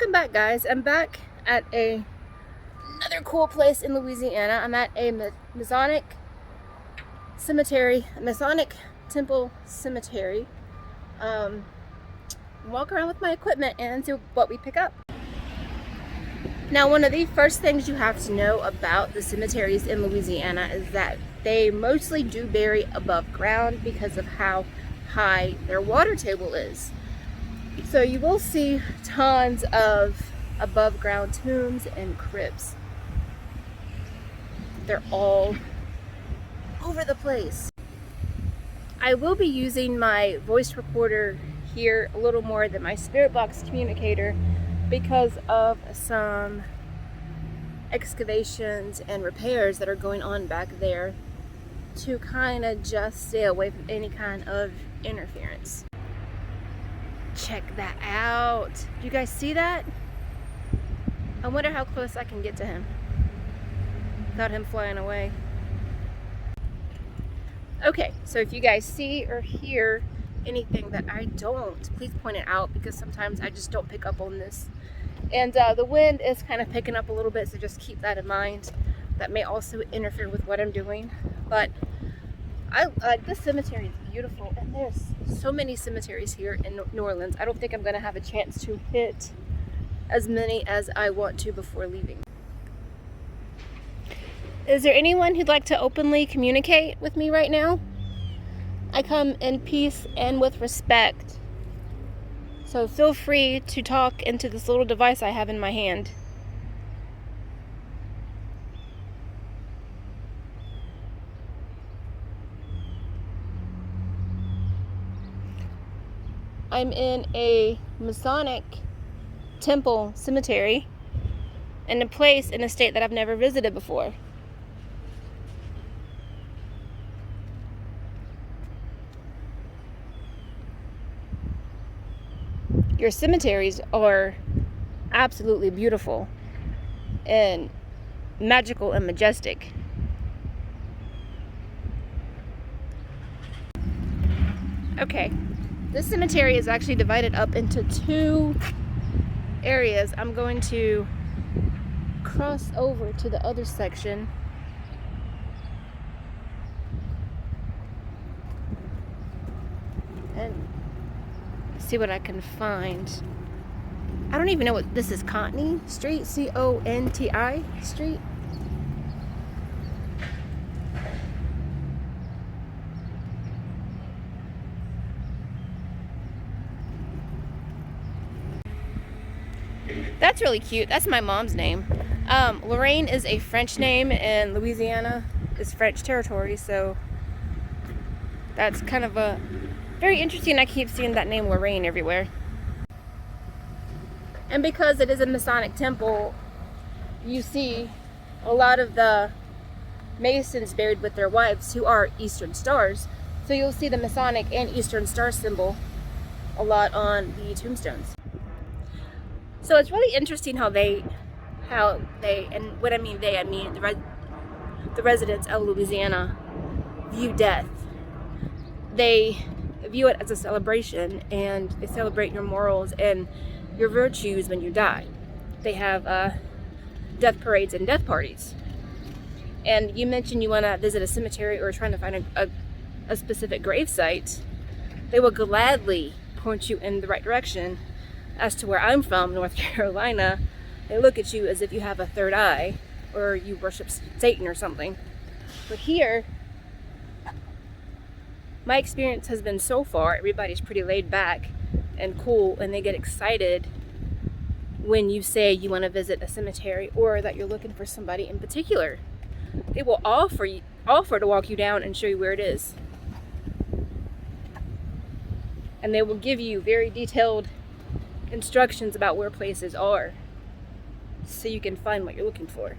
Welcome back, guys. I'm back at another cool place in Louisiana. I'm at a Masonic cemetery, a Masonic temple cemetery. Walk around with my equipment and see what we pick up. Now, one of the first things you have to know about the cemeteries in Louisiana is that they mostly do bury above ground because of how high their water table is. So you will see tons of above ground tombs and crypts. They're all over the place. I will be using my voice recorder here a little more than my spirit box communicator because of some excavations and repairs that are going on back there to kind of just stay away from any kind of interference. Check that out. Do you guys see that? I wonder how close I can get to him without him flying away. Okay, so if you guys see or hear anything that I don't, please point it out because sometimes I just don't pick up on this. And the wind is kind of picking up a little bit, so just keep that in mind. That may also interfere with what I'm doing. But this cemetery is beautiful, and there's so many cemeteries here in New Orleans. I don't think I'm going to have a chance to hit as many as I want to before leaving. Is there anyone who'd like to openly communicate with me right now? I come in peace and with respect. So feel free to talk into this little device I have in my hand. I'm in a Masonic temple cemetery in a place in a state that I've never visited before. Your cemeteries are absolutely beautiful and magical and majestic. Okay. This cemetery is actually divided up into two areas. I'm going to cross over to the other section. And see what I can find. I don't even know what this is. Conti Street? C-O-N-T-I Street? That's really cute. That's my mom's name. Lorraine is a French name, and Louisiana is French territory, so that's kind of a very interesting. I keep seeing that name Lorraine everywhere. And because it is a Masonic temple, you see a lot of the Masons buried with their wives who are Eastern Stars. So you'll see the Masonic and Eastern Star symbol a lot on the tombstones. So it's really interesting how they, and when I mean they, I mean the residents of Louisiana view death. They view it as a celebration, and they celebrate your morals and your virtues when you die. They have death parades and death parties. And you mentioned you want to visit a cemetery or trying to find a specific grave site. They will gladly point you in the right direction. As to where I'm from, North Carolina, they look at you as if you have a third eye or you worship Satan or something. But here, my experience has been so far, everybody's pretty laid back and cool, and they get excited when you say you want to visit a cemetery or that you're looking for somebody in particular. They will offer to walk you down and show you where it is. And they will give you very detailed instructions about where places are so you can find what you're looking for.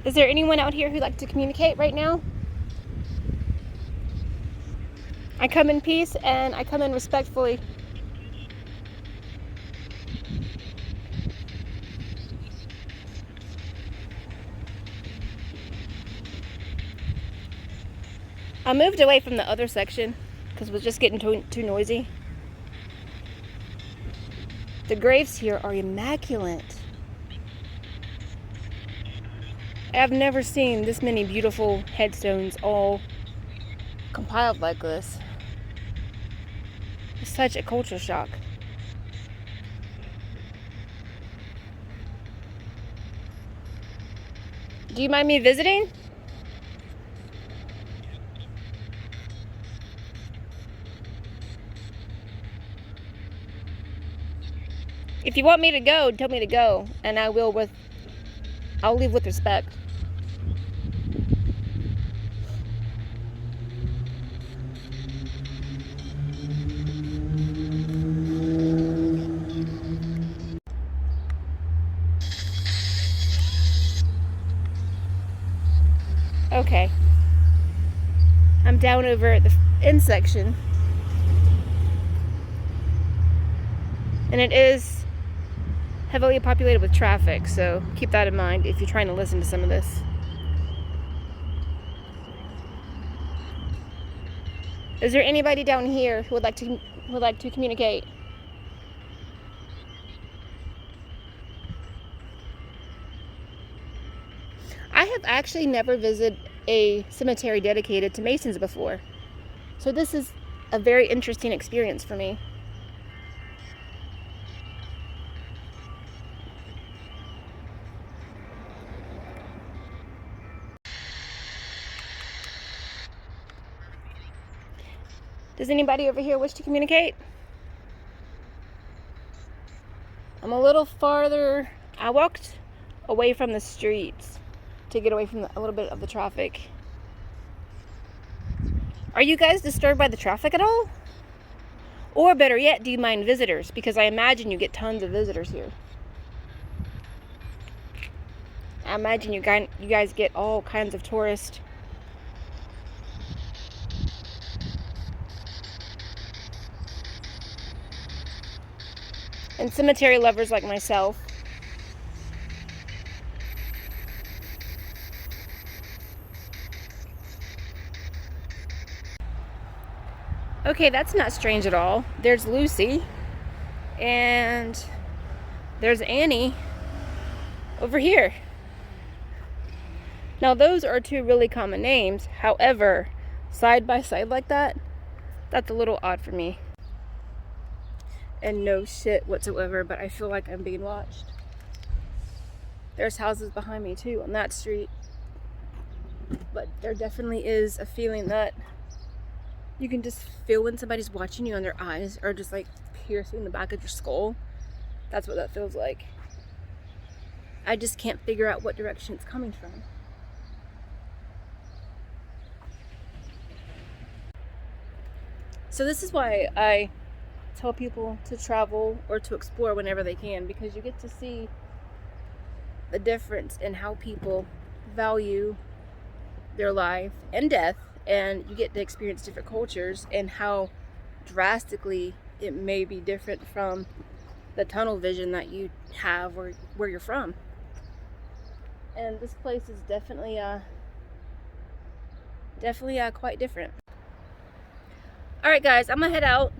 Is there anyone out here who'd like to communicate right now? I come in peace and I come in respectfully. I moved away from the other section because it was just getting too noisy. The graves here are immaculate. I've never seen this many beautiful headstones all compiled like this. It's such a culture shock. Do you mind me visiting? If you want me to go, tell me to go, and I'll leave with respect. Okay. I'm down over at the end section. And it is heavily populated with traffic, so keep that in mind if you're trying to listen to some of this. Is there anybody down here who would like to communicate? I have actually never visited a cemetery dedicated to Masons before, so this is a very interesting experience for me. Does anybody over here wish to communicate? I'm a little farther. I walked away from the streets to get away from a little bit of the traffic. Are you guys disturbed by the traffic at all? Or better yet, do you mind visitors? Because I imagine you get tons of visitors here. I imagine you guys get all kinds of tourists. And cemetery lovers like myself. Okay, that's not strange at all. There's Lucy. And there's Annie over here. Now those are two really common names. However, side by side like that, that's a little odd for me. And no shit whatsoever, but I feel like I'm being watched. There's houses behind me too on that street. But there definitely is a feeling that you can just feel when somebody's watching you and their eyes are just like piercing the back of your skull. That's what that feels like. I just can't figure out what direction it's coming from. So this is why I tell people to travel or to explore whenever they can, because you get to see the difference in how people value their life and death, and you get to experience different cultures and how drastically it may be different from the tunnel vision that you have where you're from. And this place is definitely quite different. Alright guys, I'm gonna head out.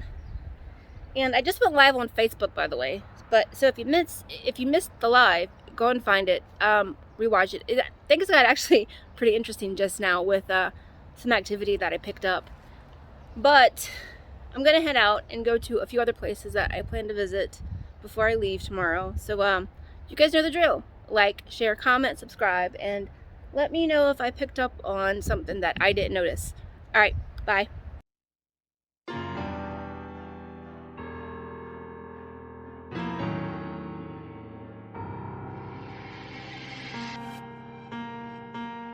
And I just went live on Facebook, by the way. But so if you missed the live, go and find it. Rewatch it. I think it's got actually pretty interesting just now with some activity that I picked up. But I'm gonna head out and go to a few other places that I plan to visit before I leave tomorrow. So you guys know the drill. Like, share, comment, subscribe, and let me know if I picked up on something that I didn't notice. All right, bye.